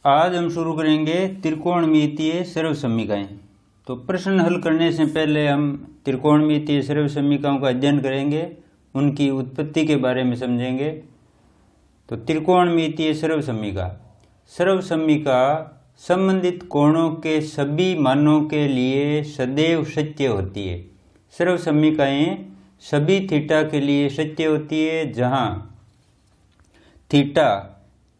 आज हम शुरू करेंगे त्रिकोणमितीय सर्वसमीकाएं। तो प्रश्न हल करने से पहले हम त्रिकोणमितीय सर्वसमीकाओं का अध्ययन करेंगे, उनकी उत्पत्ति के बारे में समझेंगे। तो त्रिकोणमितीय सर्वसमीका संबंधित कोणों के सभी मानों के लिए सदैव सत्य होती है। सर्वसमीकाएं सभी थीटा के लिए सत्य होती है, जहां थीटा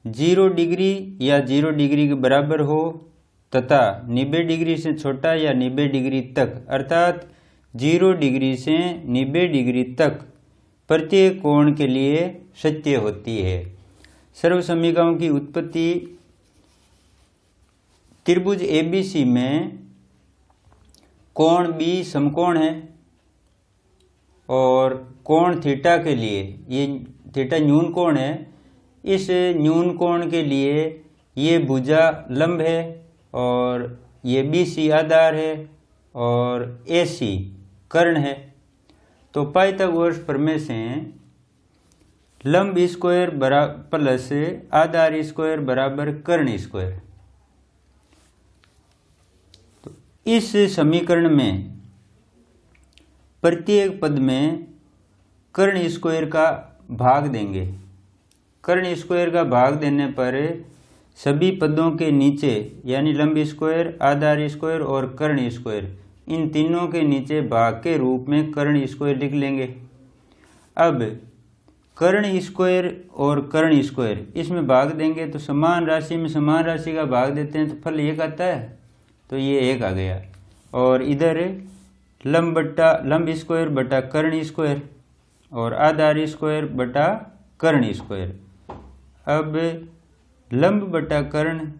0 डिग्री या 0 डिग्री के बराबर हो तथा 90 डिग्री से छोटा या 90 डिग्री तक, अर्थात 0 डिग्री से 90 डिग्री तक प्रत्येक कोण के लिए सत्य होती है। सर्वसमीकाओं की उत्पत्ति त्रिभुज ABC में कोण B समकोण है और कोण थीटा के लिए, ये थीटा न्यून कोण है, इस न्यून कोण के लिए ये भुजा लंब है और ये BC आधार है और AC कर्ण है। तो पाइथागोरस प्रमेय से लंब स्क्वायर प्लस आधार स्क्वायर बराबर कर्ण स्क्वायर। तो इस समीकरण में प्रत्येक पद में कर्ण स्क्वायर का भाग देंगे। कर्ण स्क्वायर का भाग देने पर सभी पदों के नीचे यानी लंब स्क्वायर, आधार स्क्वायर और कर्ण स्क्वायर, इन तीनों के नीचे भाग के रूप में कर्ण स्क्वायर लिख लेंगे। अब कर्ण स्क्वायर और कर्ण स्क्वायर इसमें भाग देंगे तो समान राशि में समान राशि का भाग देते हैं तो फल 1 आता है, तो ये 1 आ गया। और इधर लंब स्क्वायर बटा कर्ण स्क्वायर और आधार स्क्वायर बटा कर्ण स्क्वायर। अब लंब बटा कर्ण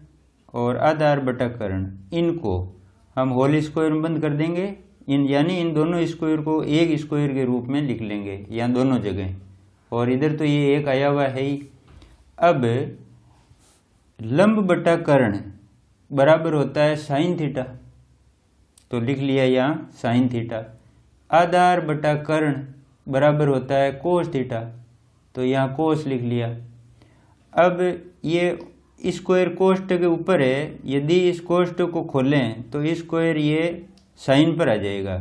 और आधार बटा कर्ण, इनको हम होल स्क्वायर में बंद कर देंगे, यानी इन दोनों स्क्वायर को एक स्क्वायर के रूप में लिख लेंगे यहाँ दोनों जगह। और इधर तो ये 1 आया हुआ है ही। अब लंब बटा कर्ण बराबर होता है साइन थीटा, तो लिख लिया यहाँ साइन थीटा। आधार बटा कर्ण बराबर होता है कोस थीटा, तो यहाँ कोस लिख लिया। अब ये स्क्वायर कोष्ठक के ऊपर है, यदि इस कोष्ठक को खोलें तो स्क्वायर ये साइन पर आ जाएगा।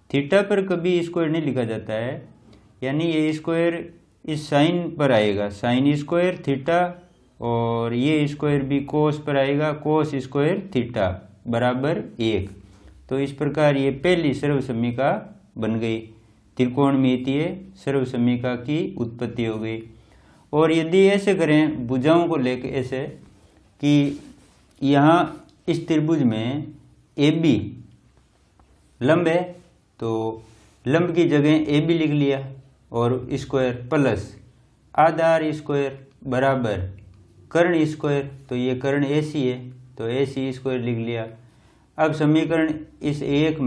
थीटा पर कभी स्क्वायर नहीं लिखा जाता है, यानी ये स्क्वायर इस साइन पर आएगा, साइन स्क्वायर थीटा, और ये स्क्वायर भी कोस पर आएगा, कोस स्क्वायर थीटा बराबर 1। तो इस प्रकार ये पहली सर्वसमीका बन गई, त्रिकोणमितीय सर्वसमीका की उत्पत्ति हो गई। और यदि ऐसे करें भुजाओं को लेकर ऐसे कि यहाँ इस त्रिभुज में AB लंब है, तो लंब की जगह AB लिख लिया और स्क्वायर प्लस आधार स्क्वायर बराबर कर्ण स्क्वायर, तो ये कर्ण AC है तो AC स्क्वायर लिख लिया। अब समीकरण इस एक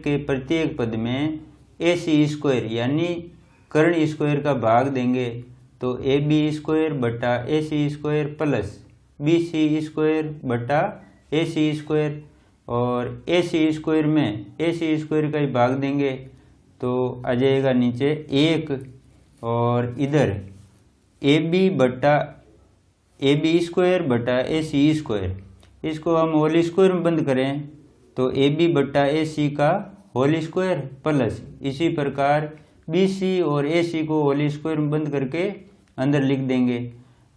के प्रत्येक पद में AC स्क्वायर यानी कर्ण स्क्वायर का भाग देंगे, तो AB स्क्वायर बटा AC square plus BC square बटा AC स्क्वायर, और AC स्क्वायर में AC स्क्वायर का ही भाग देंगे तो आ जाएगा नीचे 1, और इधर AB स्क्वायर बटा AC स्क्वायर, इसको हम होल स्क्वायर में बंद करें तो AB बटा AC का होल स्क्वायर प्लस इसी प्रकार BC और AC को होल स्क्वायर में बंद करके अंदर लिख देंगे।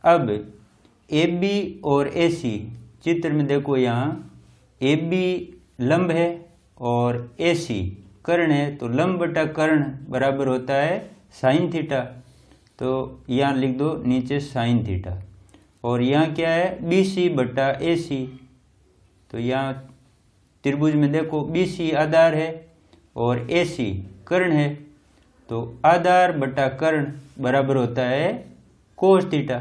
अब AB और AC चित्र में देखो, यहाँ AB लंब है और AC कर्ण है, तो लंब बटा कर्ण बराबर होता है साइन थीटा, तो यहाँ लिख दो नीचे साइन थीटा। और यहाँ क्या है BC बटा AC, तो यहाँ त्रिभुज में देखो BC आधार है और AC कर्ण है, तो आधार बटा कर्ण बराबर होता है कोस थीटा,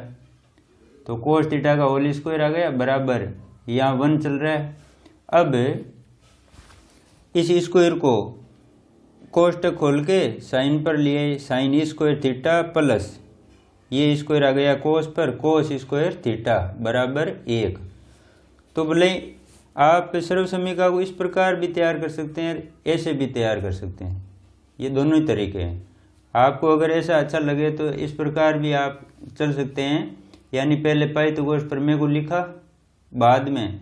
तो कोस थीटा का होल स्क्वायर आ गया बराबर, यहाँ 1 चल रहा है। अब इस स्क्वायर को कोष्ठक खोल के साइन पर लिए, साइन स्क्वायर थीटा प्लस ये स्क्वायर आ गया कोस पर, कोस स्क्वायर थीटा बराबर 1। तो बोले आप सर्वसमीका को इस प्रकार भी तैयार कर सकते हैं, ऐसे भी तैयार कर सकते हैं, ये दोनों ही तरीके हैं। आपको अगर ऐसा अच्छा लगे तो इस प्रकार भी आप चल सकते हैं, यानी पहले पाइथागोरस प्रमेय को लिखा बाद में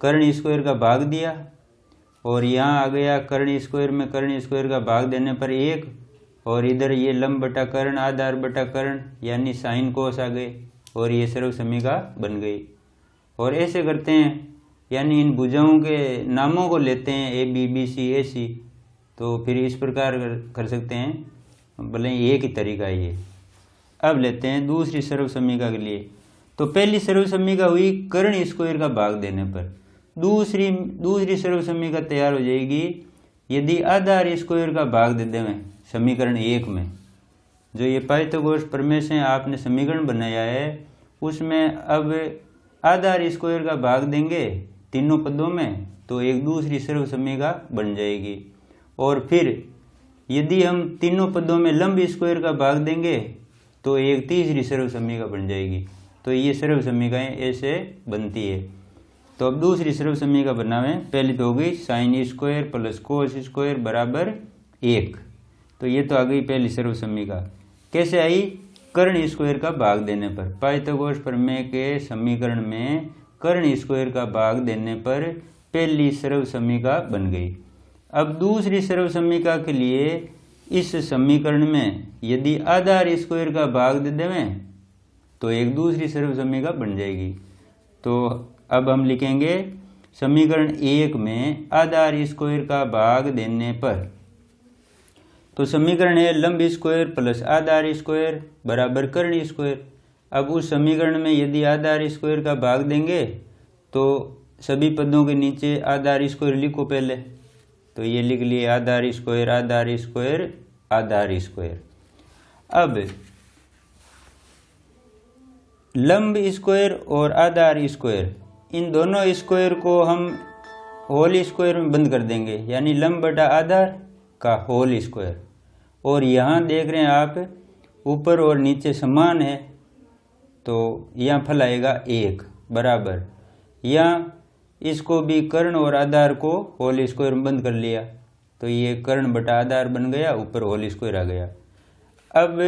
कर्ण स्क्वायर का भाग दिया और यहाँ आ गया कर्ण स्क्वायर में कर्ण स्क्वायर का भाग देने पर 1 और इधर ये लंब बटा कर्ण आधार बटा कर्ण यानी साइन कोस आ गए और ये सर्व समीका बन गई। और ऐसे करते हैं यानी इन भुजाओं के नामों को लेते हैं ए बी बी सी ए सी, तो फिर इस प्रकार कर सकते हैं, भले एक ही तरीका है ये। अब लेते हैं दूसरी सर्व समीका के लिए। तो पहली सर्व समीका हुई कर्ण स्क्वायर का भाग देने पर, दूसरी सर्व समीका तैयार हो जाएगी यदि आधार स्क्वायर का भाग दे दें समीकरण 1 में। जो ये पाइथागोरस प्रमेय से आपने समीकरण बनाया है उसमें अब आधार स्क्वायर का भाग देंगे तीनों पदों में तो एक दूसरी सर्व समीका बन जाएगी। और फिर यदि हम तीनों पदों में लंब स्क्वायर का भाग देंगे तो एक तीसरी सर्व समीका बन जाएगी। तो ये सर्व समीकाएं ऐसे बनती है। तो अब दूसरी सर्व समीका बनावें। पहली तो हो गई sine square plus cos square बराबर 1। तो ये तो आ गई पहली सर्व समीका। कैसे आई? कर्ण स्क्वायर का भाग देने पर। पाइथागोरस प्रमेय के समीकरण में कर्ण स्क्वायर का भाग देने पर पहली सर्व समीका बन गई। अब दूसरी सर्व समीका के लिए इस समीकरण में यदि आधार स्क्वायर का भाग दे दें तो एक दूसरी सर्व समीका बन जाएगी। तो अब हम लिखेंगे समीकरण 1 में आधार स्क्वायर का भाग देने पर, तो समीकरण है लंब स्क्वायर प्लस आधार स्क्वायर बराबर कर्ण स्क्वायर। अब उस समीकरण में यदि आधार स्क्वायर का भाग देंगे तो सभी पदों के नीचे आधार स्क्वायर लिखो पहले। तो ये लिख लिए आधार स्क्वायर आधार स्क्वायर आधार स्क्वायर। अब लंब स्क्वायर और आधार स्क्वायर इन दोनों स्क्वायर को हम होल स्क्वायर में बंद कर देंगे यानी लंब बटा आधार का होल स्क्वायर। और यहाँ देख रहे हैं आप ऊपर और नीचे समान है तो यहाँ फल आएगा 1 बराबर। यहाँ इसको भी कर्ण और आधार को होल स्क्वायर में बंद कर लिया तो ये कर्ण बटा आधार बन गया, ऊपर होल स्क्वायर आ गया। अब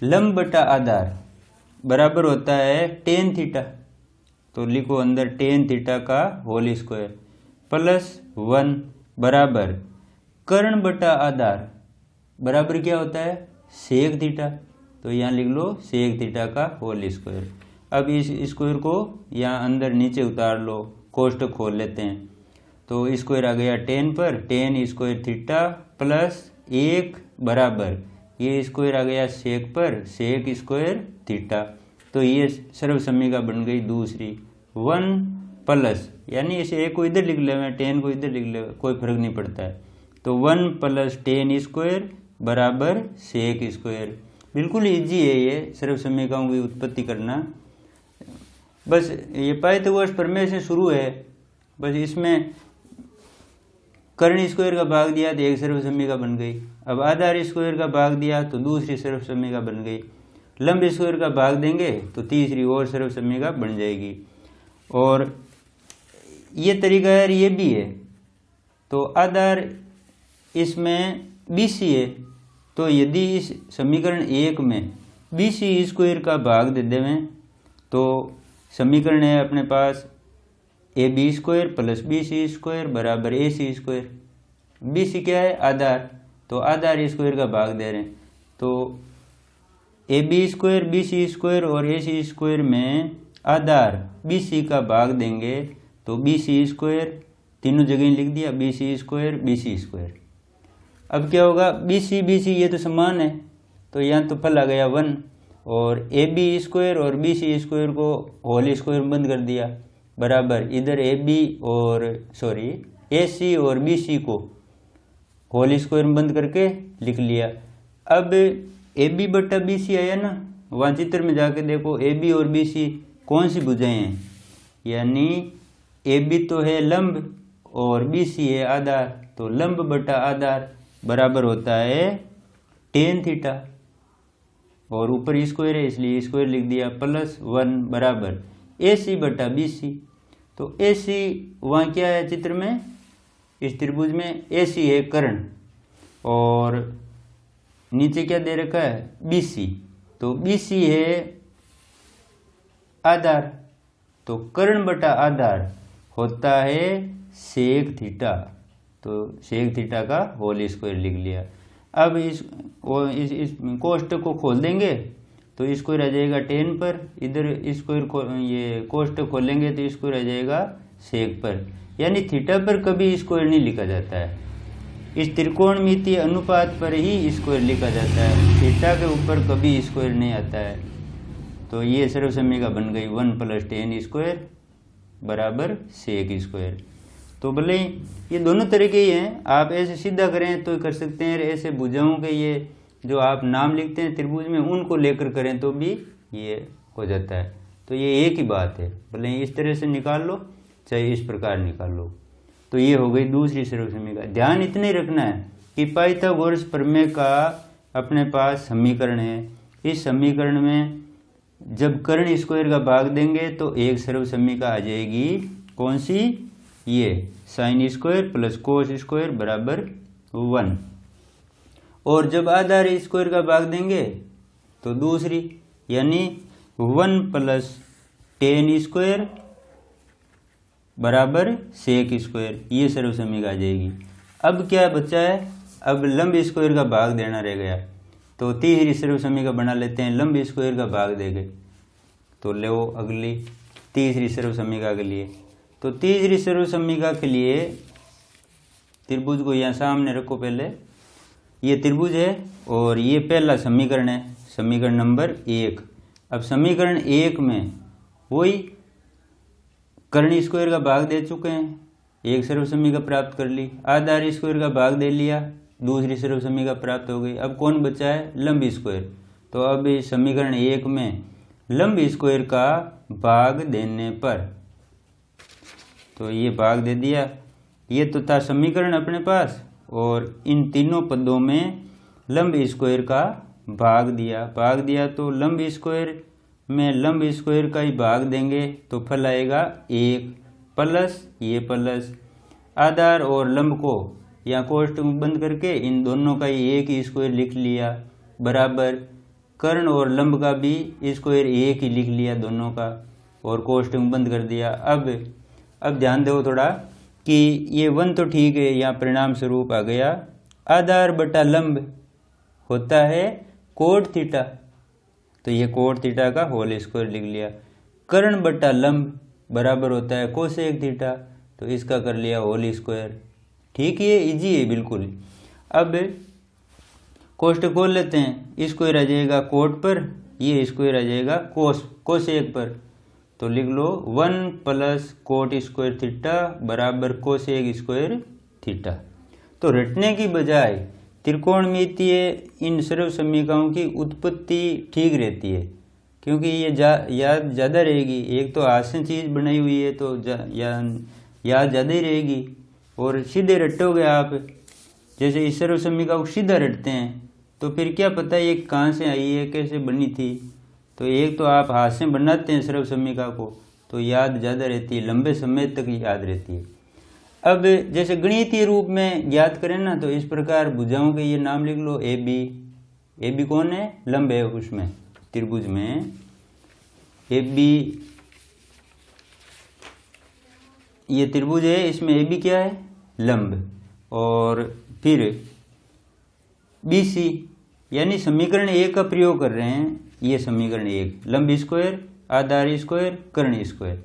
लंब बटा आधार बराबर होता है टेन थीटा, तो लिखो अंदर टेन थीटा का होल स्क्वायर प्लस 1 बराबर कर्ण बटा आधार बराबर क्या होता है सेक थीटा। तो यहाँ लिख लो सेक थीटा का होल स्क्वायर। अब इस स्क्वायर को यहाँ अंदर नीचे उतार लो, कोष्टक खोल लेते हैं। तो स्क्वायर आ गया 10 पर, 10 स्क्वायर थीटा प्लस 1 बराबर ये स्क्वायर आ गया सेक पर, सेक स्क्वायर थीटा। तो ये सर्व समीका बन गई दूसरी 1 प्लस, यानी इसे एक को इधर लिख ले 10 को इधर लिख ले, कोई फर्क नहीं पड़ता है। तो 1 प्लस 10 स्क्वायर बराबर सेक स्क्वायर। बिल्कुल इजी है ये सर्व समीकाओं की उत्पत्ति करना। बस ये पाइथागोरस प्रमेय से शुरू है। बस इसमें कर्ण स्क्वायर का भाग दिया तो एक सर्व समीका बन गई। अब आधार स्क्वायर का भाग दिया तो दूसरी सर्व समीका बन गई। लंब स्क्वायर का भाग देंगे तो तीसरी और सर्व समीका बन जाएगी। और ये तरीका यार ये भी है। तो आधार इसमें BC है तो यदि इस समीकरण 1 में BC स्क्वायर का भाग दे देवें तो समीकरण है अपने पास AB square plus BC square बराबर AC स्क्वायर। BC क्या है आधार, तो आधार स्क्वायर का भाग दे रहे हैं तो AB स्क्वायर BC स्क्वायर और AC स्क्वायर में आधार BC का भाग देंगे तो BC स्क्वायर तीनों जगह लिख दिया BC स्क्वायर। अब क्या होगा BC ये तो समान है तो यहाँ तो फल आ गया 1 और AB स्क्वायर और BC स्क्वायर को होल स्क्वायर में बंद कर दिया बराबर इधर AC और BC को होल स्क्वायर में बंद करके लिख लिया। अब AB बटा BC आया ना, वहाँ चित्र में जाके देखो AB और BC कौन सी भुजाएं हैं, यानी AB तो है लंब और BC है आधार। तो लंब बटा आधार बराबर होता है टेन थीटा और ऊपर स्क्वायर है इसलिए स्क्वायर लिख दिया प्लस 1 बराबर AC बटा BC। तो AC वहाँ क्या है चित्र में, इस त्रिभुज में AC है कर्ण और नीचे क्या दे रखा है BC। तो BC है आधार तो कर्ण बटा आधार होता है सेक थीटा, तो सेक थीटा का होल स्क्वायर लिख लिया। अब इस कोष्टक को खोल देंगे तो स्क्वायर आ जाएगा 10 पर, इधर स्क्वायर ये कोष्टक खोलेंगे तो स्क्वायर आ जाएगा सेक पर, यानी थीटा पर कभी स्क्वायर नहीं लिखा जाता है। इस त्रिकोणमितीय अनुपात पर ही स्क्वायर लिखा जाता है, थीटा के ऊपर कभी स्क्वायर नहीं आता है। तो ये सर्वसमीका बन गई 1 + 10 स्क्वायर बराबर सेक स्क्वायर। तो भले ये दोनों तरह के ही हैं, आप ऐसे सीधा करें तो कर सकते हैं, ऐसे भुजाओं के ये जो आप नाम लिखते हैं त्रिभुज में उनको लेकर करें तो भी ये हो जाता है। तो ये एक ही बात है, भले इस तरह से निकाल लो चाहे इस प्रकार निकाल लो। तो ये हो गई दूसरी सर्वसमीका। ध्यान इतने ही रखना है कि पाइथागोरस प्रमेय का अपने पास समीकरण है, इस समीकरण में जब कर्ण स्क्वायर का भाग देंगे तो एक सर्वसमीका आ जाएगी, कौन सी, ये sine square plus cos square बराबर 1, और जब आधार स्क्वायर का भाग देंगे तो दूसरी, यानी 1 + 10 स्क्वायर बराबर सेक स्क्वायर, ये सर्वसमीका आ जाएगी। अब क्या बचा है, अब लंब स्क्वायर का भाग देना रह गया, तो तीसरी सर्वसमीका बना लेते हैं, लंब स्क्वायर का भाग देंगे तो लो अगली तीसरी सर्वसमीका के लिए। तो तीसरी सर्वसमीका के लिए त्रिभुज को यहाँ सामने रखो, पहले ये त्रिभुज है और ये पहला समीकरण है, समीकरण नंबर 1। अब समीकरण 1 में वही कर्ण स्क्वायर का भाग दे चुके हैं, एक सर्वसमीका प्राप्त कर ली, आधार स्क्वायर का भाग दे लिया, दूसरी सर्वसमीका प्राप्त हो गई। अब कौन बचा है, लंब स्क्वायर। तो अब इस समीकरण 1 में लंब स्क्वायर का भाग देने पर, तो ये भाग दे दिया, ये तो था समीकरण अपने पास, और इन तीनों पदों में लंब स्क्वायर का भाग दिया तो लंब स्क्वायर में लंब स्क्वायर का ही भाग देंगे तो फल आएगा 1 प्लस ये प्लस आधार और लंब को या कोष्टक बंद करके इन दोनों का ही एक ही स्क्वायर लिख लिया, बराबर कर्ण और लंब का भी स्क्वायर एक ही लिख लिया दोनों का, और कोष्टक बंद कर दिया। अब ध्यान दो थोड़ा कि ये 1 तो ठीक है, यहाँ परिणाम स्वरूप आ गया, आधार बटा लंब होता है कोट थीटा, तो ये कोट थीटा का होल स्क्वायर लिख लिया। कर्ण बटा लंब बराबर होता है कोसेक थीटा, तो इसका कर लिया होल स्क्वायर। ठीक, ये इजी है बिल्कुल। अब कोष्टक खोल लेते हैं, स्क्वायर आ जाएगा कोट पर, ये स्क्वायर आ जाएगा कोसेक पर, तो लिख लो 1 प्लस कोट स्क्वायर थीटा बराबर कोसेक स्क्वायर थीटा। तो रटने की बजाय त्रिकोणमितीय इन सर्व समीकरणों की उत्पत्ति ठीक रहती है, क्योंकि ये याद ज़्यादा रहेगी। एक तो हाथ से चीज़ बनाई हुई है तो याद ज़्यादा ही रहेगी, और सीधे रटोगे आप, जैसे इस सर्व समीकरण को सीधा रटते हैं तो फिर क्या पता ये कहाँ से आई है, कैसे बनी थी। तो एक तो आप हाथ से बनाते हैं सर्व समीकरण को तो याद ज़्यादा रहती है, लंबे समय तक याद रहती है। अब जैसे गणितीय रूप में ज्ञात करें ना, तो इस प्रकार भुजाओं के ये नाम लिख लो, ए बी कौन है, लंब है, उसमें त्रिभुज में ए बी, ये त्रिभुज है, इसमें ए बी क्या है, लंब, और फिर बी सी, यानी समीकरण 1 का प्रयोग कर रहे हैं। ये समीकरण 1 लंब स्क्वायर आधार स्क्वायर कर्ण स्क्वायर।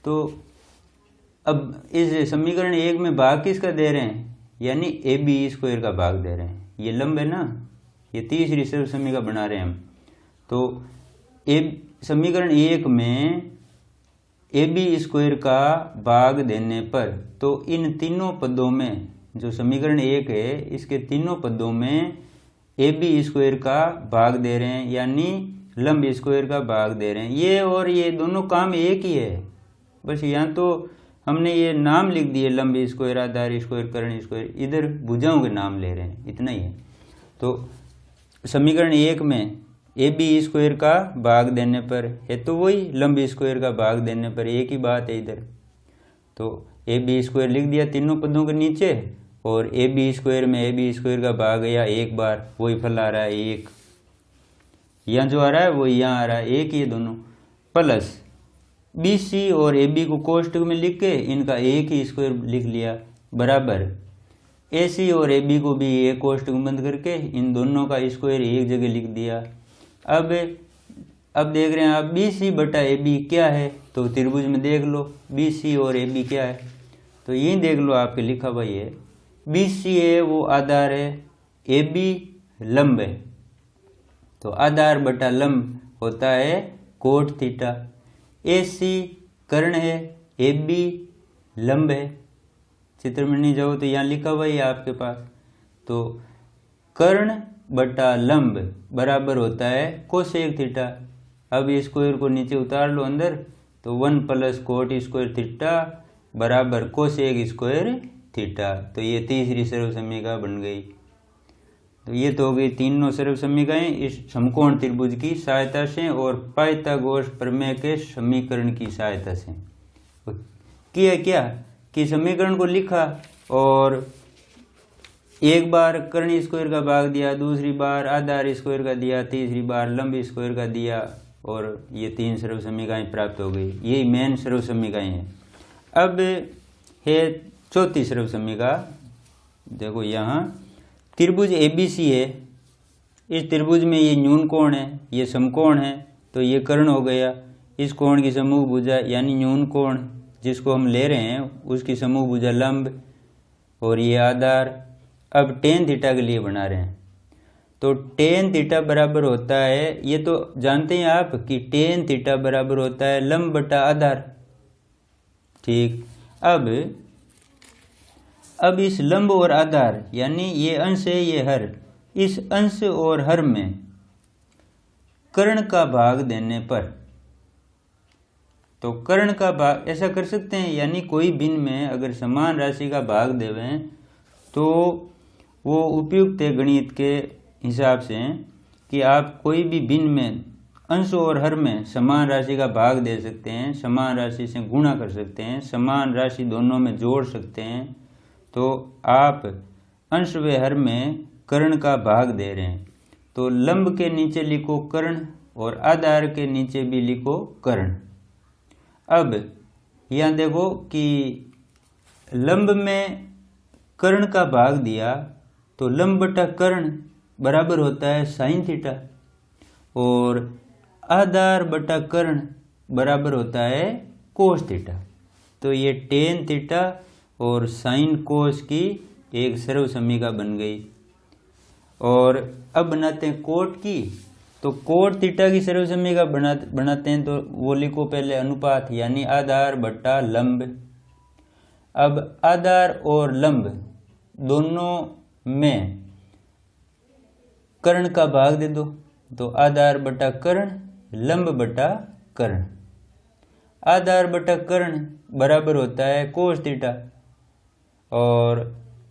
तो अब इस समीकरण 1 में भाग किसका दे रहे हैं, यानी ए बी स्क्वायर का भाग दे रहे हैं। ये लंब है ना, ये तीसरी सर्व समीकरण बना रहे हैं हम। तो समीकरण 1 में ए बी स्क्वायर का भाग देने पर, तो इन तीनों पदों में, जो समीकरण 1 है इसके तीनों पदों में ए बी स्क्वायर का भाग दे रहे हैं, यानी लंब स्क्वायर का भाग दे रहे हैं। ये और ये दोनों काम एक ही है, बस यहाँ तो हमने ये नाम लिख दिए, लंब स्क्वायर आधार स्क्वायर कर्ण स्क्वायर, इधर भुजाओं के नाम ले रहे हैं, इतना ही है। तो समीकरण 1 में ए बी स्क्वायर का भाग देने पर है, तो वही लंब स्क्वायर का भाग देने पर, एक ही बात है इधर। तो ए बी स्क्वायर लिख दिया तीनों पदों के नीचे, और ए बी स्क्वायर में ए बी स्क्वायर का भाग गया एक बार, वही फल आ रहा है 1, यहाँ जो आ रहा है वो यहाँ आ रहा है 1, ये दोनों प्लस BC और AB को कोष्टक में लिख के इनका एक ही स्क्वायर लिख लिया, बराबर AC और AB को भी एक कोष्टक में बंद करके इन दोनों का स्क्वायर एक जगह लिख दिया। अब देख रहे हैं आप BC बटा AB क्या है, तो त्रिभुज में देख लो BC और AB क्या है, तो यही देख लो आपके लिखा हुआ है। BC है वो आधार है, AB लंब है, तो आधार बटा लंब होता है कोट थीटा। AC कर्ण है, AB लंब है, चित्र में नहीं जाओ तो यहाँ लिखा हुआ है आपके पास, तो कर्ण बटा लंब बराबर होता है कोसेक थीटा। अब इस स्क्वायर को नीचे उतार लो अंदर, तो 1 प्लस कोट स्क्वायर थीटा बराबर कोसेक स्क्वायर थीटा। तो ये तीसरी सर्व समीकरण बन गई। तो ये तो हो गई तीनों सर्व समीकरणें इस समकोण त्रिभुज की सहायता से और पाइथागोरस प्रमेय के समीकरण की सहायता से। किया क्या कि समीकरण को लिखा और एक बार कर्ण स्क्वायर का भाग दिया, दूसरी बार आधार स्क्वायर का दिया, तीसरी बार लंब स्क्वायर का दिया, और ये तीन सर्व समीकरणें प्राप्त हो गई। यही मेन सर्व समीकरण है। अब है चौथी सर्व समीकरण। देखो यहाँ त्रिभुज ABC है, इस त्रिभुज में ये न्यून कोण है, ये समकोण है, तो ये कर्ण हो गया। इस कोण की समूह भुजा यानी न्यून कोण जिसको हम ले रहे हैं उसकी समूह भुजा लंब, और ये आधार। अब टेन थीटा के लिए बना रहे हैं, तो टेन थीटा बराबर होता है, ये तो जानते हैं आप कि टेन थीटा बराबर होता है लंब बटा आधार। ठीक, अब इस लंब और आधार यानी ये अंश है ये हर, इस अंश और हर में कर्ण का भाग देने पर, तो कर्ण का भाग ऐसा कर सकते हैं, यानी कोई भिन्न में अगर समान राशि का भाग देवें तो वो उपयुक्त है गणित के हिसाब से कि आप कोई भी भिन्न में अंश और हर में समान राशि का भाग दे सकते हैं, समान राशि से गुणा कर सकते हैं, समान राशि दोनों में जोड़ सकते हैं। तो आप अंश व हर में कर्ण का भाग दे रहे हैं, तो लंब के नीचे लिखो कर्ण और आधार के नीचे भी लिखो कर्ण। अब यहाँ देखो कि लंब में कर्ण का भाग दिया तो लंब बटा कर्ण बराबर होता है साइन थीटा, और आधार बटा कर्ण बराबर होता है कोस थीटा। तो ये टेन थीटा और साइन कोस की एक सर्व समीकरण बन गई। और अब बनाते हैं कोट की, तो कोट थीटा की सर्व समीकरण बनाते हैं, तो वो लिखो पहले अनुपात यानी आधार बटा लंब। अब आधार और लंब दोनों में कर्ण का भाग दे दो, तो आधार बटा कर्ण लंब बटा कर्ण। आधार बटा कर्ण बराबर होता है कोस थीटा, और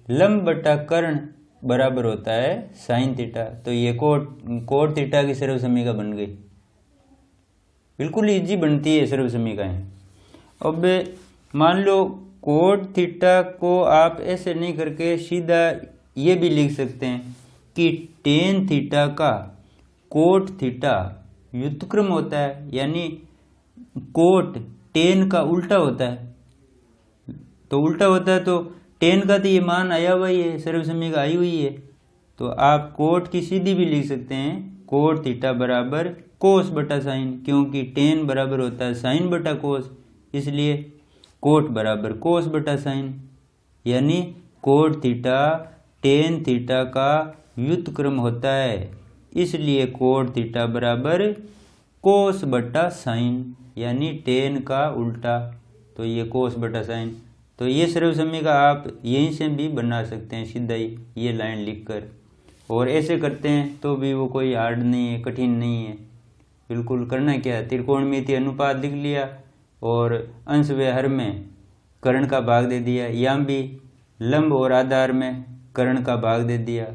लंब बटा कर्ण बराबर होता है साइन थीटा। तो ये कोट थीटा की सर्व समीकरण बन गई। बिल्कुल इजी बनती है सर्व समीकरण। अब मान लो कोट थीटा को आप ऐसे नहीं करके सीधा ये भी लिख सकते हैं कि टेन थीटा का कोट थीटा व्युत्क्रम होता है, यानी कोट टेन का उल्टा होता है। तो उल्टा होता है तो टेन का तो ये मान आया हुआ ही है, सर्व समीकरण आई हुई है, तो आप कोट की सीधी भी लिख सकते हैं, कोट थीटा बराबर कोस बटा साइन, क्योंकि टेन बराबर होता है साइन बटा कोस, इसलिए कोट बराबर कोस बटा साइन, यानी कोट थीटा टेन थीटा का व्युत्क्रम होता है, इसलिए कोट थीटा बराबर कोस बटा साइन, यानी टेन का उल्टा, तो ये कोस बटा साइन। तो ये सर्व समीकरण आप यहीं से भी बना सकते हैं सीधा ही ये लाइन लिखकर, और ऐसे करते हैं तो भी वो कोई हार्ड नहीं है, कठिन नहीं है। बिल्कुल करना क्या है, त्रिकोणमितीय अनुपात लिख लिया और अंश व हर में कर्ण का भाग दे दिया, यहाँ भी लंब और आधार में कर्ण का भाग दे दिया,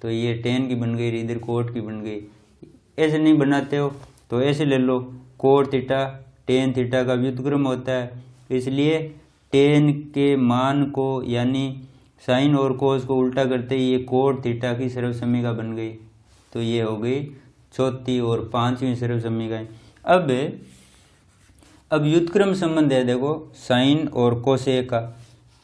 तो ये टेन की बन गई, इधर कोट की बन गई। ऐसे नहीं बनाते हो तो ऐसे ले लो, कोट थीटा टेन थीटा का व्युत्क्रम होता है, इसलिए टेन के मान को यानी साइन और कोस को उल्टा करते ही ये कोट थीटा की सर्व समीकरण बन गई। तो ये हो गई चौथी और पांचवी सर्व समीकरण। अब अब व्युत्क्रम संबंध है देखो साइन और कोसेक का,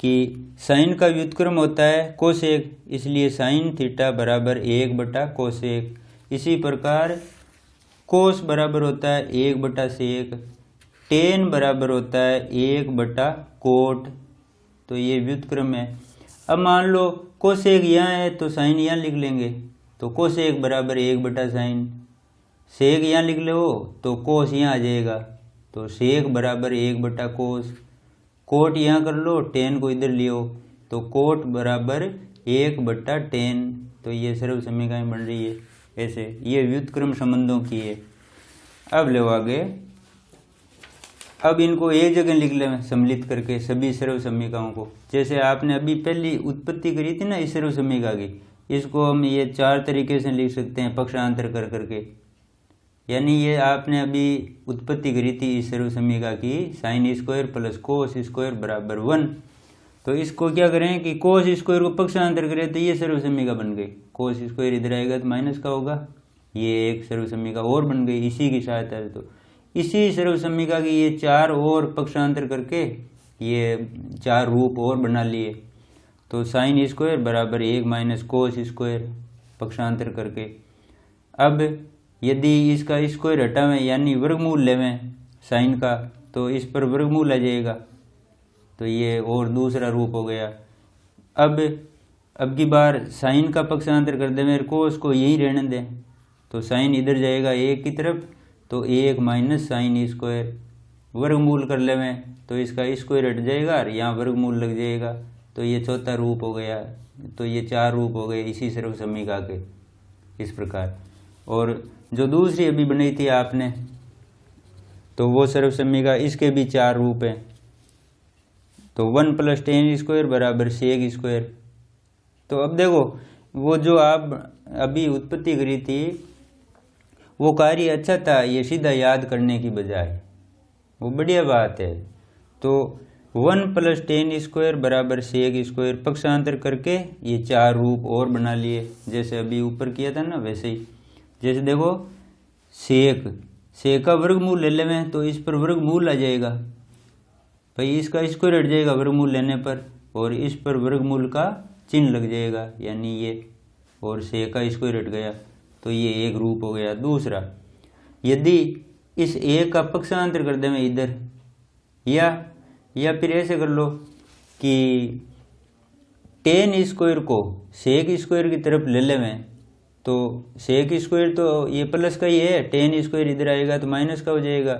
कि साइन का व्युत्क्रम होता है कोसेक, इसलिए साइन थीटा बराबर 1/कोसेक। इसी प्रकार कोस बराबर होता है 1/सेक, टेन बराबर होता है 1/कोट। तो ये व्युत्क्रम है। अब मान लो कोसेक यहाँ है तो साइन यहाँ लिख लेंगे, तो कोसेक बराबर 1/साइन। सेक यहाँ लिख लो तो कोस यहाँ आ जाएगा, तो सेक बराबर 1/कोस। कोट यहाँ कर लो, टेन को इधर लियो, तो कोट बराबर 1/टेन। तो ये सर्व समीकरण बन रही है ऐसे। ये व्युत्क्रम संबंधों की है। अब लो आगे, अब इनको एक जगह लिख ले सम्मिलित करके सभी सर्व समीकरणों को। जैसे आपने अभी पहली उत्पत्ति करी थी ना इस सर्व समीकरण की, इसको हम ये 4 तरीके से लिख सकते हैं पक्षांतर कर करके। यानी ये आपने अभी उत्पत्ति करी थी इस सर्व समीकरण की, sine square plus cos square बराबर 1। तो इसको क्या करें कि कोस स्क्वायर को पक्षांतर करें तो ये सर्व समीकरण बन गई। कोस स्क्वायर इधर आएगा तो माइनस का होगा, ये एक सर्व समीकरण और बन गई इसी की सहायता से। तो इसी सर्व समीकरण की ये 4 और पक्षांतर करके ये 4 रूप और बना लिए। तो साइन स्क्वायर बराबर 1 - कोस स्क्वायर पक्षांतर करके। अब यदि इसका स्क्वायर हटावें यानी वर्गमूल लेवें साइन का, तो इस पर वर्गमूल आ जाएगा, तो ये और दूसरा रूप हो गया। अब की बार साइन का पक्षांतर कर देवें, कोस को यही रहने दें, तो साइन इधर जाएगा एक की तरफ, तो 1 - साइन स्क्वायर। वर्गमूल कर लेवें तो इसका स्क्वायर हट जाएगा और यहाँ वर्गमूल लग जाएगा, तो ये चौथा रूप हो गया। तो ये 4 रूप हो गए इसी सर्व समीकरण के इस प्रकार। और जो दूसरी अभी बनाई थी आपने, तो वो सर्व समीकरण इसके भी 4 रूप हैं। तो 1 + टेन स्क्वायर बराबर सेक स्क्वायर। तो अब देखो वो जो आप अभी उत्पत्ति करी थी वो कार्य अच्छा था, ये सीधा याद करने की बजाय, वो बढ़िया बात है। तो 1 + टेन स्क्वायर बराबर सेक स्क्वायर पक्षांतर करके ये 4 रूप और बना लिए, जैसे अभी ऊपर किया था ना वैसे ही। जैसे देखो सेक का वर्गमूल ले लेवें तो इस पर वर्गमूल आ जाएगा, भाई इसका स्क्वायर हट जाएगा वर्गमूल लेने पर, और इस पर वर्गमूल का चिन्ह लग जाएगा यानी ये, और सेक का स्क्वायर हट गया, तो ये एक रूप हो गया। दूसरा, यदि इस एक का पक्षांतर कर देवें इधर, या फिर ऐसे कर लो कि टेन स्क्वायर को सेक स्क्वायर की तरफ ले लेवें, तो सेक स्क्वायर तो ये प्लस का ही है, टेन स्क्वायर इधर आएगा तो माइनस का हो जाएगा,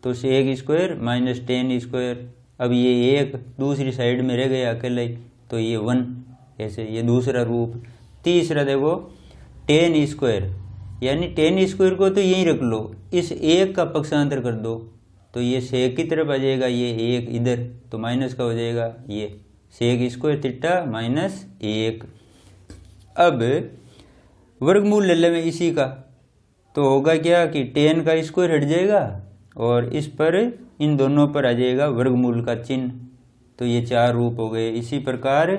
तो सेक स्क्वायर - टेन स्क्वायर। अब ये एक दूसरी साइड में रह गया अकेला ही, तो ये 1 ऐसे, ये दूसरा रूप। तीसरा देखो टेन स्क्वायर, यानी टेन स्क्वायर को तो यहीं रख लो, इस एक का पक्षांतर कर दो, तो ये सेक की तरफ आ जाएगा, ये एक इधर, तो माइनस का हो जाएगा, ये सेक स्क्वायर थीटा -1। अब वर्गमूल ले लें इसी का, तो होगा क्या कि टेन का स्क्वायर हट जाएगा और इस पर इन दोनों पर आ जाएगा वर्गमूल का चिन्ह, तो ये 4 रूप हो गए। इसी प्रकार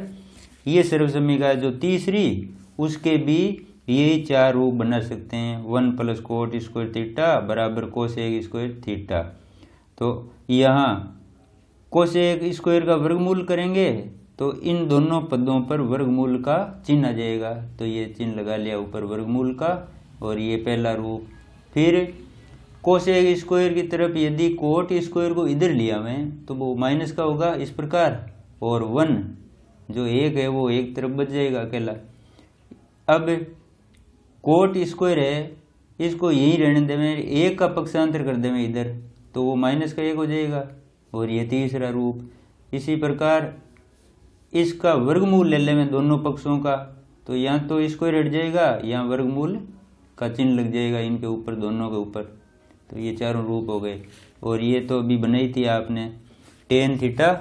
ये सर्व समीकरण जो तीसरी, उसके भी यही 4 रूप बना सकते हैं। 1 + कोट स्क्वायर थीटा बराबर कोसेक स्क्वायर थीटा। तो यहाँ कोसेक स्क्वायर का वर्गमूल करेंगे तो इन दोनों पदों पर वर्गमूल का चिन्ह आ जाएगा, तो ये चिन्ह लगा लिया ऊपर वर्गमूल का, और ये पहला रूप। फिर कोसेक स्क्वायर की तरफ यदि कोट स्क्वायर को इधर लिया मैं, तो वो माइनस का होगा इस प्रकार, और 1 जो एक है वो एक तरफ बच जाएगा अकेला। अब कोट स्क्वायर है, इसको यही रहने देवें, एक का पक्षांतर कर देवें इधर, तो वो -1 हो जाएगा, और ये तीसरा रूप। इसी प्रकार इसका वर्गमूल ले लें दोनों पक्षों का, तो यहाँ तो स्क्वायर हट जाएगा, यहाँ वर्गमूल का चिन्ह लग जाएगा इनके ऊपर, दोनों के ऊपर, तो ये 4 रूप हो गए। और ये तो अभी बनाई थी आपने, टेन थीटा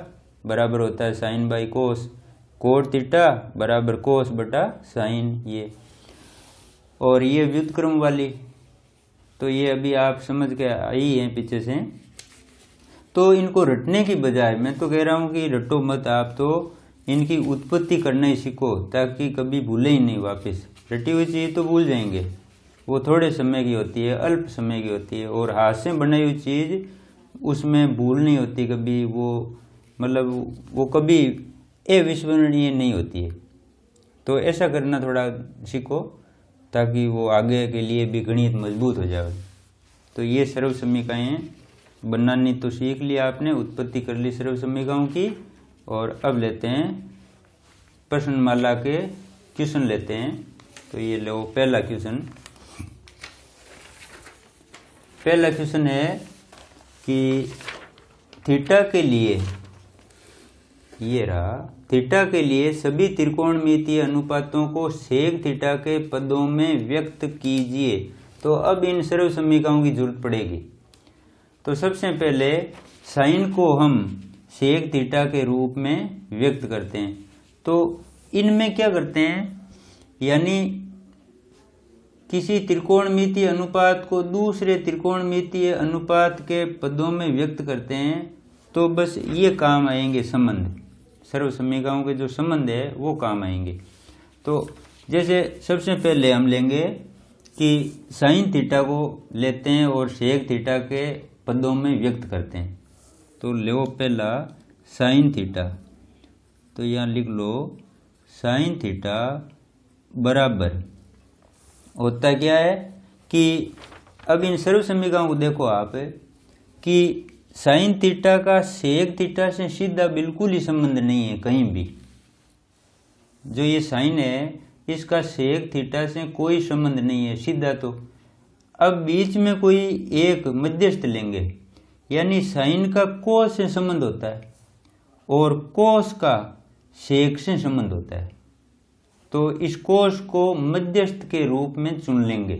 बराबर होता है sine by cos, cot theta बराबर कोस बटा साइन, ये। और ये व्युत्क्रम वाली, तो ये अभी आप समझ के आई हैं पीछे से। तो इनको रटने की बजाय मैं तो कह रहा हूँ कि रटो मत, आप तो इनकी उत्पत्ति करना ही सीखो, ताकि कभी भूले ही नहीं वापस। रटी हुई चीज़ तो भूल जाएंगे, वो थोड़े समय की होती है, अल्प समय की होती है, और हाथ से बनाई हुई चीज़ उसमें भूल नहीं होती कभी, वो मतलब वो कभी अविस्मरणीय नहीं होती है। तो ऐसा करना थोड़ा सीखो ताकि वो आगे के लिए भी गणित मजबूत हो जाए। तो ये सर्वसमीकाएँ बनानी तो सीख लिया आपने, उत्पत्ति कर ली सर्वसमीकाओं की। और अब लेते हैं प्रश्नमाला के क्वेश्चन लेते हैं। तो ये लो पहला क्वेश्चन। पहला क्वेश्चन है कि थीटा के लिए, ये रहा, थीटा के लिए सभी त्रिकोणमितीय अनुपातों को सेक थीटा के पदों में व्यक्त कीजिए। तो अब इन सर्वसमीकाओं की जरूरत पड़ेगी। तो सबसे पहले साइन को हम सेक थीटा के रूप में व्यक्त करते हैं। तो इनमें क्या करते हैं, यानी किसी त्रिकोणमितीय अनुपात को दूसरे त्रिकोणमितीय अनुपात के पदों में व्यक्त करते हैं। तो बस ये काम आएंगे संबंध, सर्वसमीकाओं के जो संबंध है वो काम आएंगे। तो जैसे सबसे पहले हम लेंगे कि साइन थीटा को लेते हैं और सेक थीटा के पदों में व्यक्त करते हैं। तो लो पहला साइन थीटा। तो यहाँ लिख लो साइन थीटा बराबर होता क्या है कि अब इन सर्वसमीकाओं को देखो आप कि साइन थीटा का सेक थीटा से सीधा बिल्कुल ही संबंध नहीं है कहीं भी। जो ये साइन है इसका सेक थीटा से कोई संबंध नहीं है सीधा। तो अब बीच में कोई एक मध्यस्थ लेंगे, यानी साइन का कोस से संबंध होता है और कोस का सेक से संबंध होता है। तो इस कोस को मध्यस्थ के रूप में चुन लेंगे,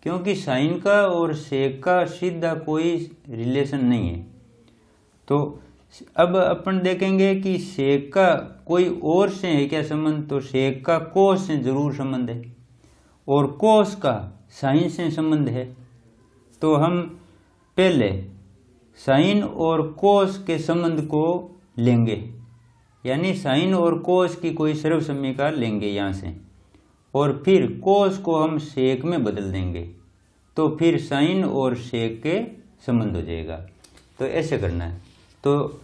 क्योंकि साइन का और सेक का सीधा कोई रिलेशन नहीं है। तो अब अपन देखेंगे कि सेक का कोई और से है क्या संबंध, तो सेक का कोस से जरूर संबंध है और कोस का साइन से संबंध है। तो हम पहले साइन और कोस के संबंध को लेंगे, यानी साइन और कोस की कोई सर्वसमीका लेंगे यहाँ से, और फिर कोस को हम सेक में बदल देंगे। तो फिर साइन और सेक के संबंध हो जाएगा। तो ऐसे करना है। तो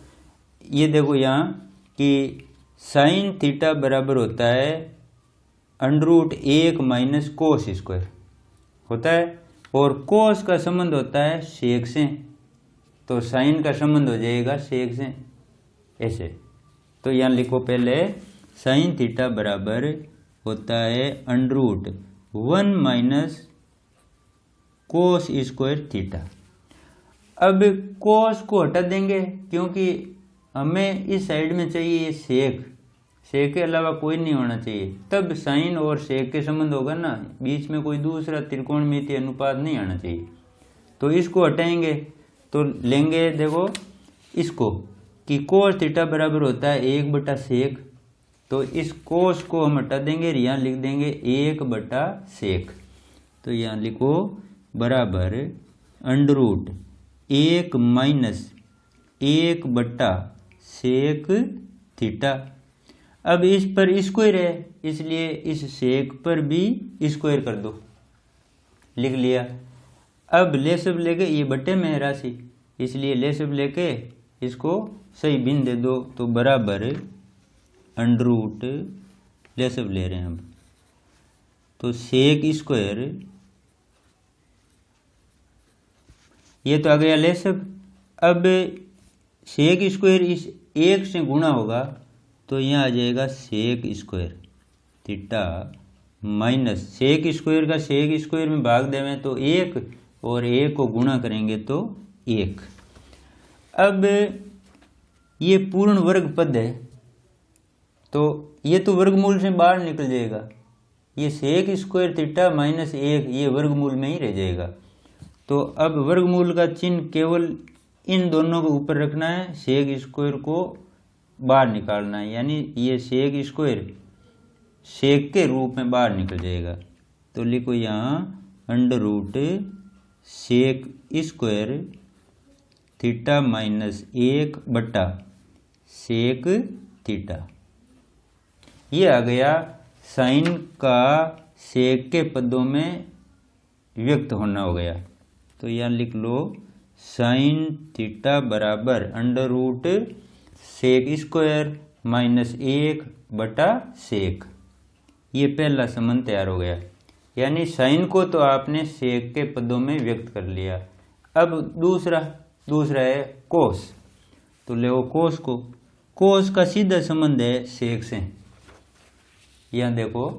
ये देखो यहाँ कि साइन थीटा बराबर होता है √1 माइनस कोस स्क्वायर होता है, और कोस का संबंध होता है सेक से। तो साइन का संबंध हो जाएगा सेक से, ऐसे। तो यहाँ लिखो पहले साइन थीटा बराबर होता है √1 माइनस कोस स्क्वायर थीटा। अब कोस को हटा देंगे क्योंकि हमें इस साइड में चाहिए सेक, सेक के अलावा कोई नहीं होना चाहिए। तब साइन और सेक के संबंध होगा ना, बीच में कोई दूसरा त्रिकोणमितीय अनुपात नहीं आना चाहिए। तो इसको हटाएंगे तो लेंगे देखो इसको कि कोस थीटा बराबर होता है 1/सेक। तो इस कोस को हम हटा देंगे, यहाँ लिख देंगे 1/सेक। तो यहाँ लिखो बराबर √1 माइनस 1/सेक थीटा। अब इस पर स्क्वायर है इसलिए इस सेक पर भी स्क्वायर कर दो, लिख लिया। अब लेसब लेके, ये बट्टे में है राशि इसलिए लेसब लेके इसको सही भिन्न दे दो। तो बराबर √ लेसब ले रहे हैं हम, तो सेक स्क्वायर, ये तो आ गया लेसब। अब सेक स्क्वायर इस 1 से गुणा होगा तो यहाँ आ जाएगा sec square theta minus sec square का सेक स्क्वायर में भाग देवें तो 1, और 1 को गुणा करेंगे तो 1। अब ये पूर्ण वर्ग पद है तो ये तो वर्गमूल से बाहर निकल जाएगा। ये सेक स्क्वायर थीटा माइनस 1 ये वर्गमूल में ही रह जाएगा। तो अब वर्गमूल का चिन्ह केवल इन दोनों के ऊपर रखना है, सेक स्क्वायर को बाहर निकालना है, यानी ये सेक स्क्वायर सेक के रूप में बाहर निकल जाएगा। तो लिखो यहाँ √sec square theta minus sec theta. ये आ गया साइन का सेक के पदों में व्यक्त होना हो गया। तो यहाँ लिख लो साइन थीटा बराबर under root sec square minus sec. ये पहला संबंध तैयार हो गया, यानी साइन को तो आपने सेक के पदों में व्यक्त कर लिया। अब दूसरा है कोस। तो ले कोस को, कोस का सीधा संबंध है सेक से। यहाँ देखो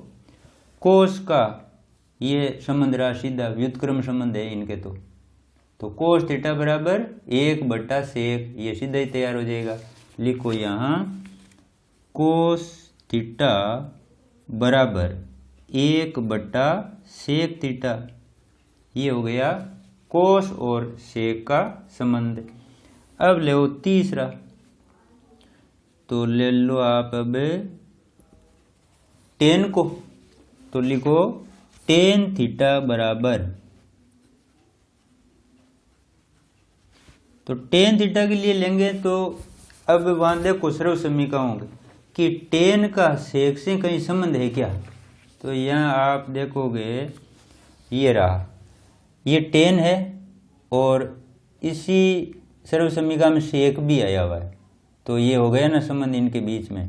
कोस का ये संबंध रहा सीधा, व्युत्क्रम संबंध है इनके। तो कोस थीटा बराबर 1/सेक, ये सीधा ही तैयार हो जाएगा। लिखो यहाँ कोस थीटा बराबर 1/सेक थीटा। ये हो गया कोस और सेक का संबंध। अब ले तीसरा, तो ले लो आप अब टेन को। तो लिखो टेन थीटा बराबर, तो टेन थीटा के लिए लेंगे तो अब वहां देखो सर्व समीकरण होंगे कि टेन का सेक से कहीं संबंध है क्या। तो यहाँ आप देखोगे ये रहा, ये टेन है और इसी सर्व समीकरण में सेक भी आया हुआ है। तो ये हो गया ना संबंध इनके बीच में।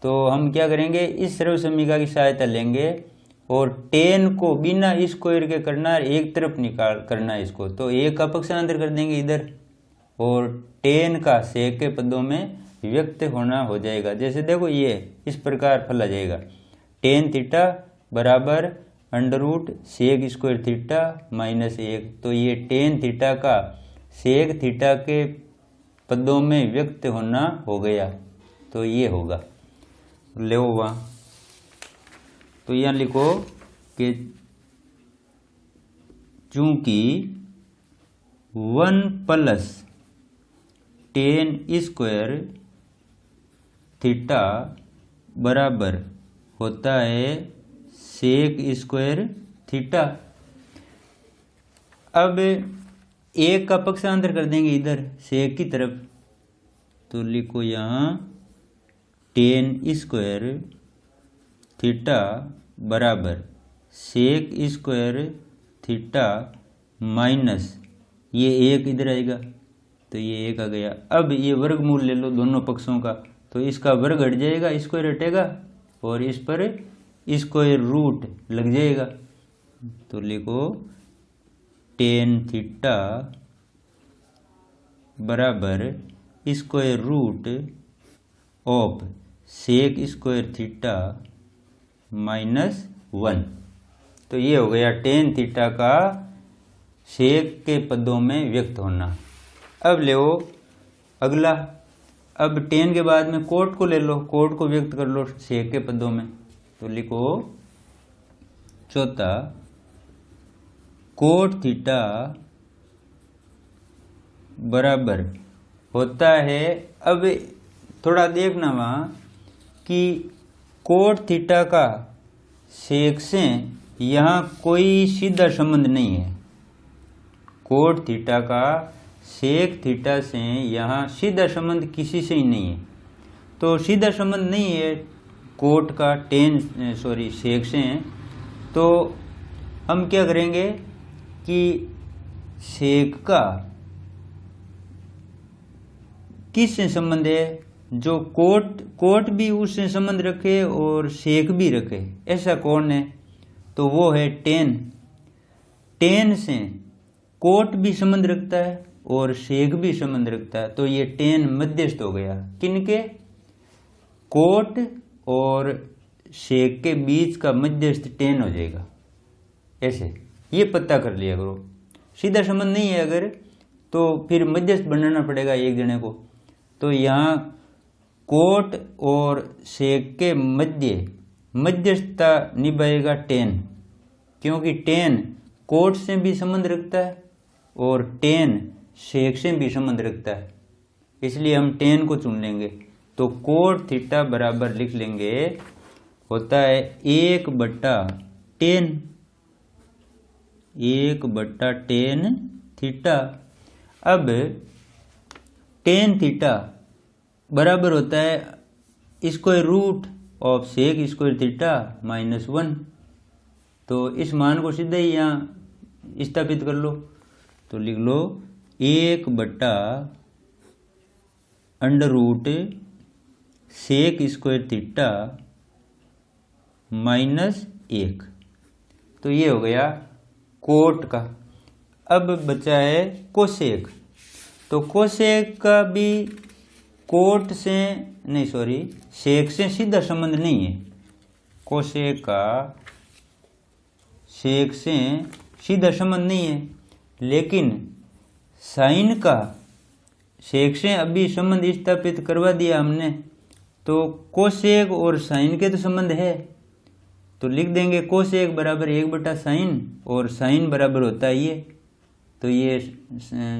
तो हम क्या करेंगे, इस सर्व समीकरण की सहायता लेंगे और टेन को बिना स्क्वायर के करना है, एक तरफ निकाल करना है इसको। तो एक का पक्षांतर कर देंगे इधर और टेन का सेक के पदों में व्यक्त होना हो जाएगा। जैसे देखो ये इस प्रकार फल आ जाएगा, टेन थीटा बराबर under root sec square theta minus 1। तो ये टेन थीटा का सेक थीटा के पदों में व्यक्त होना हो गया। तो ये होगा ले वहाँ। तो यहाँ लिखो कि चूंकि 1 + टेन स्क्वायर थीटा बराबर होता है सेक स्क्वायर थीटा। अब एक का पक्षांतर कर देंगे इधर सेक की तरफ। तो लिखो यहाँ टेन स्क्वायर थीटा बराबर सेक स्क्वायर थीटा माइनस ये एक इधर आएगा। तो ये एक आ गया। अब ये वर्गमूल ले लो दोनों पक्षों का। तो इसका वर्ग हट जाएगा, स्क्वायर हटेगा और इस पर स्क्वायर रूट लग जाएगा। तो लिखो टेन थीटा बराबर square root of sec square theta -1। तो ये हो गया टेन थीटा का सेक के पदों में व्यक्त होना। अब ले अगला, अब टेन के बाद में कोट को ले लो, कोट को व्यक्त कर लो सेक के पदों में। तो लिखो चौथा कोट थीटा बराबर होता है, अब थोड़ा देखना वहाँ कि कोट थीटा का सेक से यहाँ कोई सीधा संबंध नहीं है। कोट थीटा का सेक थीटा से यहाँ सीधा संबंध किसी से ही नहीं है। तो सीधा संबंध नहीं है कोट का सेक से। तो हम क्या करेंगे कि सेक का किससे संबंध है, जो कोट भी उससे संबंध रखे और सेक भी रखे, ऐसा कौन है। तो वो है टेन। टेन से कोट भी संबंध रखता है और सेक भी संबंध रखता है। तो ये टेन मध्यस्थ हो गया किनके, कोट और सेक के बीच का मध्यस्थ टेन हो जाएगा। ऐसे ये पता कर लिया करो। सीधा संबंध नहीं है अगर, तो फिर मध्यस्थ बनाना पड़ेगा एक जने को। तो यहाँ कोट और सेक के मध्यस्थता निभाएगा टेन, क्योंकि टेन कोट से भी संबंध रखता है और टेन सेक से भी संबंध रखता है। इसलिए हम टेन को चुन लेंगे। तो कोट थीटा बराबर लिख लेंगे होता है 1/10 थीटा। अब टेन थीटा बराबर होता है square root of sec square theta -1। तो इस मान को सीधे ही यहाँ स्थापित कर लो। तो लिख लो 1/√sec² थीटा -1। तो ये हो गया कोट का। अब बचा है कोसेक। तो कोसेक का भी कोट से नहीं, सॉरी, सेक से सीधा संबंध नहीं है। कोसेक का सेक से सीधा संबंध नहीं है, लेकिन साइन का सेक से अभी संबंध स्थापित करवा दिया हमने। तो कोसेक और साइन के तो संबंध है, तो लिख देंगे कोसेक बराबर 1/sin, और साइन बराबर होता है ये। तो ये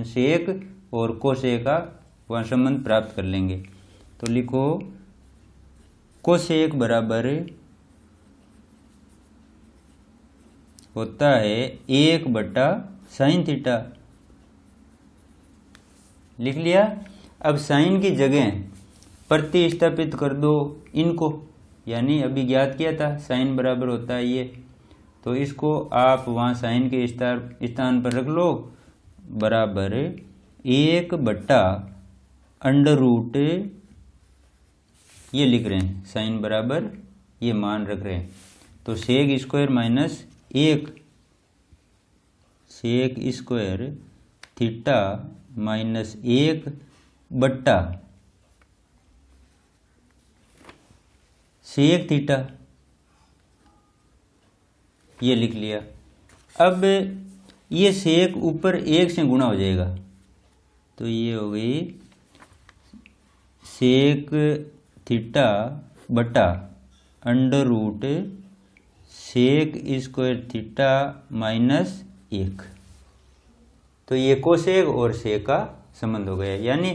सेक और कोसेक का वहाँ संबंध प्राप्त कर लेंगे। तो लिखो कोसेक बराबर होता है 1/sin थीटा। लिख लिया। अब साइन की जगह प्रतिस्थापित कर दो इनको, यानी अभी ज्ञात किया था साइन बराबर होता है ये। तो इसको आप वहाँ साइन के स्थान पर रख लो, बराबर 1/√, ये लिख रहे हैं, साइन बराबर ये मान रख रहे हैं। तो sec² -1 sec² थीटा -1 बट्टा सेक थीटा, ये लिख लिया। अब ये सेक ऊपर 1 से गुणा हो जाएगा, तो ये हो गई सेक थीटा बटा √sec² थीटा -1। तो ये कोसेक और सेक का संबंध हो गया, यानी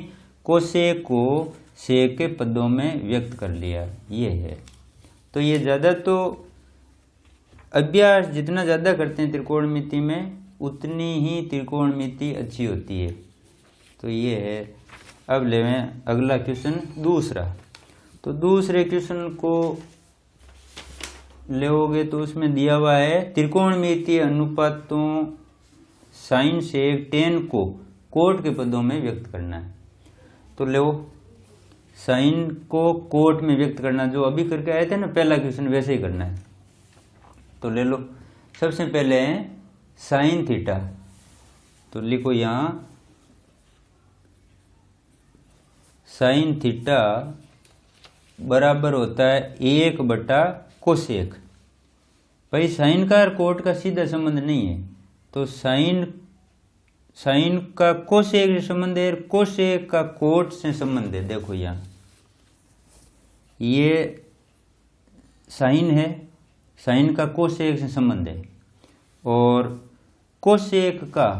कोसेक को सेक के पदों में व्यक्त कर लिया, ये है। तो ये ज़्यादा तो अभ्यास जितना ज़्यादा करते हैं त्रिकोणमिति में, उतनी ही त्रिकोणमिति अच्छी होती है। तो ये है। अब लेवें अगला क्वेश्चन दूसरा। तो दूसरे क्वेश्चन को लेओगे तो उसमें दिया हुआ है त्रिकोणमितीय अनुपातों साइन सेक टेन को कोट के पदों में व्यक्त करना है। तो लो साइन को कोट में व्यक्त करना, जो अभी करके आए थे ना पहला क्वेश्चन, वैसे ही करना है। तो ले लो, सबसे पहले है साइन थीटा। तो लिखो यहाँ साइन थीटा बराबर होता है 1/कोसेक। भाई साइन का और कोट का सीधा संबंध नहीं है, तो साइन का कोसेक से संबंध है, कोसेक का कोट से संबंध है। देखो यहाँ ये साइन है, साइन का कोसेक से संबंध है, और कोसेक का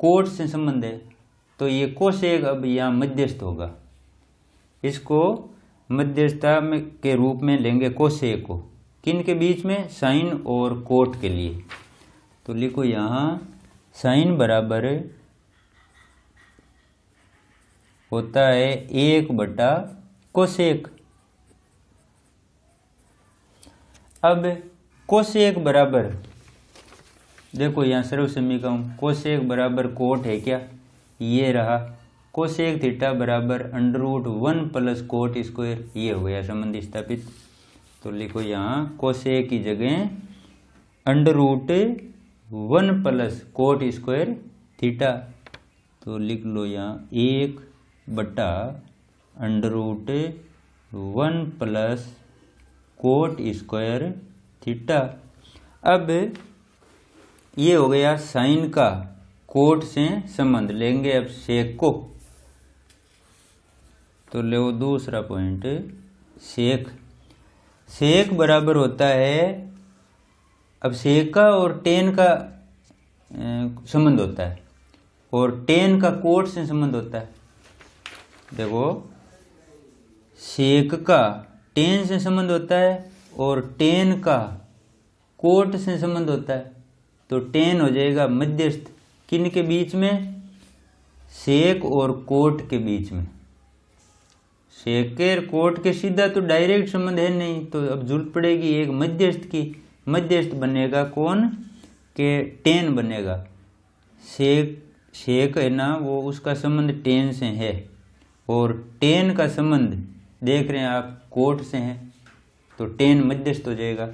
कोट से संबंध है। तो ये कोसेक अब यहाँ मध्यस्थ होगा, इसको मध्यस्थता के रूप में लेंगे कोसेक को। किन के बीच में? साइन और कोट के लिए। तो लिखो यहाँ साइन बराबर होता है 1/कोसेक। अब कोसेक बराबर, देखो यहाँ सर्व समीकरण कोसेक बराबर कोट है क्या, ये रहा। कोसेक थीटा बराबर √1 + कोट², ये हो गया संबंध स्थापित। तो लिखो यहाँ कोसेक की जगह √1 + कोट² थीटा। तो लिख लो यहाँ 1/√1 + कोट² थीटा। अब ये हो गया साइन का कोट से संबंध, लेंगे अब सेक को। तो लो दूसरा पॉइंट, सेक। सेक बराबर होता है, अब सेक का और टेन का संबंध होता है, और टेन का कोट से संबंध होता है। देखो सेक का टेन से संबंध होता है और टेन का कोट से संबंध होता है। तो टेन हो जाएगा मध्यस्थ, किन के बीच में? सेक और कोट के बीच में। सेक के कोट के सीधा तो डायरेक्ट संबंध है नहीं, तो अब जरूरत पड़ेगी एक मध्यस्थ की। मध्यस्थ बनेगा कौन? के टेन बनेगा। सेक सेक है ना वो उसका संबंध टेन से है और टेन का संबंध देख रहे हैं आप कोट से है, तो टेन मध्यस्थ हो जाएगा।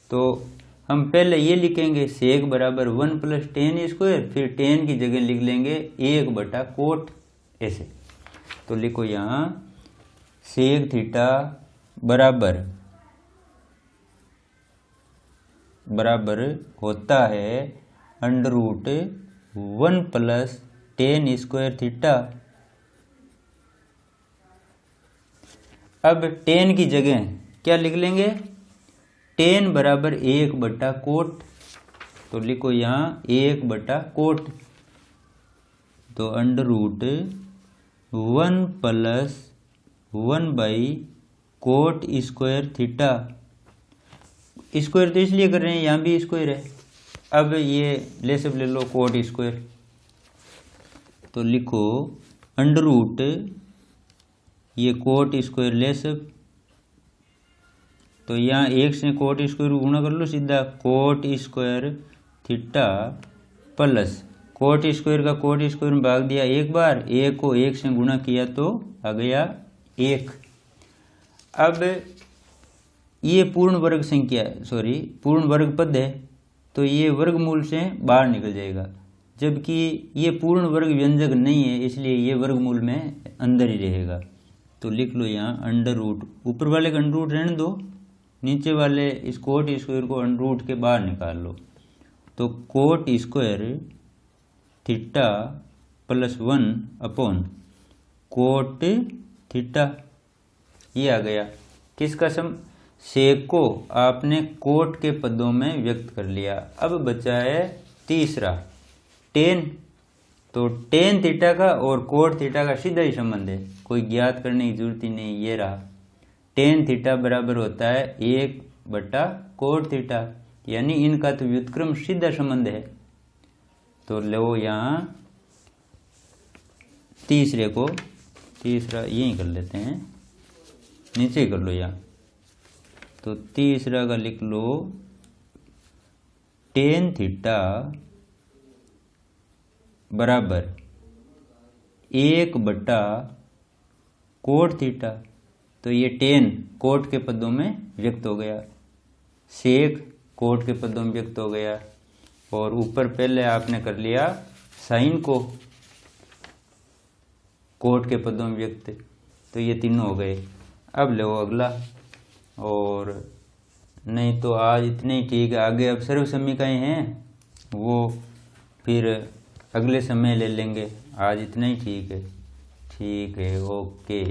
तो हम पहले ये लिखेंगे सेक बराबर 1 प्लस टेन स्क्वायर, फिर टेन की जगह लिख लेंगे 1 बटा कोट ऐसे। तो लिखो यहाँ सेक थीटा बराबर होता है √1 प्लस टेन स्क्वायर थीटा। अब टेन की जगह क्या लिख लेंगे, टेन बराबर 1 बटा कोट, तो लिखो यहाँ 1 बटा कोट। तो √1 plus 1 by coat square theta. Square तो इसलिए कर रहे हैं यहाँ भी स्क्वायर है। अब ये ले सब ले लो कोट स्क्वायर, तो लिखो √ ये कोट स्क्वायर ले सब, तो यहाँ 1 से कोट स्क्वायर गुणा कर लो सीधा, coat square theta plus coat square का कोट स्क्वायर में भाग दिया एक बार, 1 को 1 से गुणा किया तो आ गया 1। अब ये पूर्ण वर्ग संख्या पूर्ण वर्ग पद है, तो ये वर्गमूल से बाहर निकल जाएगा, जबकि ये पूर्ण वर्ग व्यंजक नहीं है इसलिए ये वर्गमूल में अंदर ही रहेगा। तो लिख लो यहाँ √ ऊपर वाले का √ रहने दो, नीचे वाले इस कोट स्क्वायर को √ के बाहर निकाल लो। तो coat square theta plus 1 upon cot theta, ये आ गया। किसका सम, सेक को आपने कोट के पदों में व्यक्त कर लिया। अब बचा है तीसरा टेन, तो टेन थीटा का और कोट थीटा का सीधा ही संबंध है, कोई ज्ञात करने की जरूरत ही नहीं। ये रहा टेन थीटा बराबर होता है 1 बटा कोट थीटा, यानी इनका तो व्युत्क्रम सीधा संबंध है। तो लो यहाँ तीसरा यही कर लेते हैं, नीचे कर लो यहाँ। तो तीसरा का लिख लो टेन थीटा बराबर 1 बटा कोट थीटा, तो ये टेन कोट के पदों में व्यक्त हो गया, सेक कोट के पदों में व्यक्त हो गया, और ऊपर पहले आपने कर लिया साइन को कोट के पदों में व्यक्त, तो ये तीनों हो गए। अब लो अगला, और नहीं तो आज इतने ही ठीक है। आगे अब सर्व समीकरण हैं वो फिर अगले समय ले लेंगे, आज इतना ही ठीक है। ओके।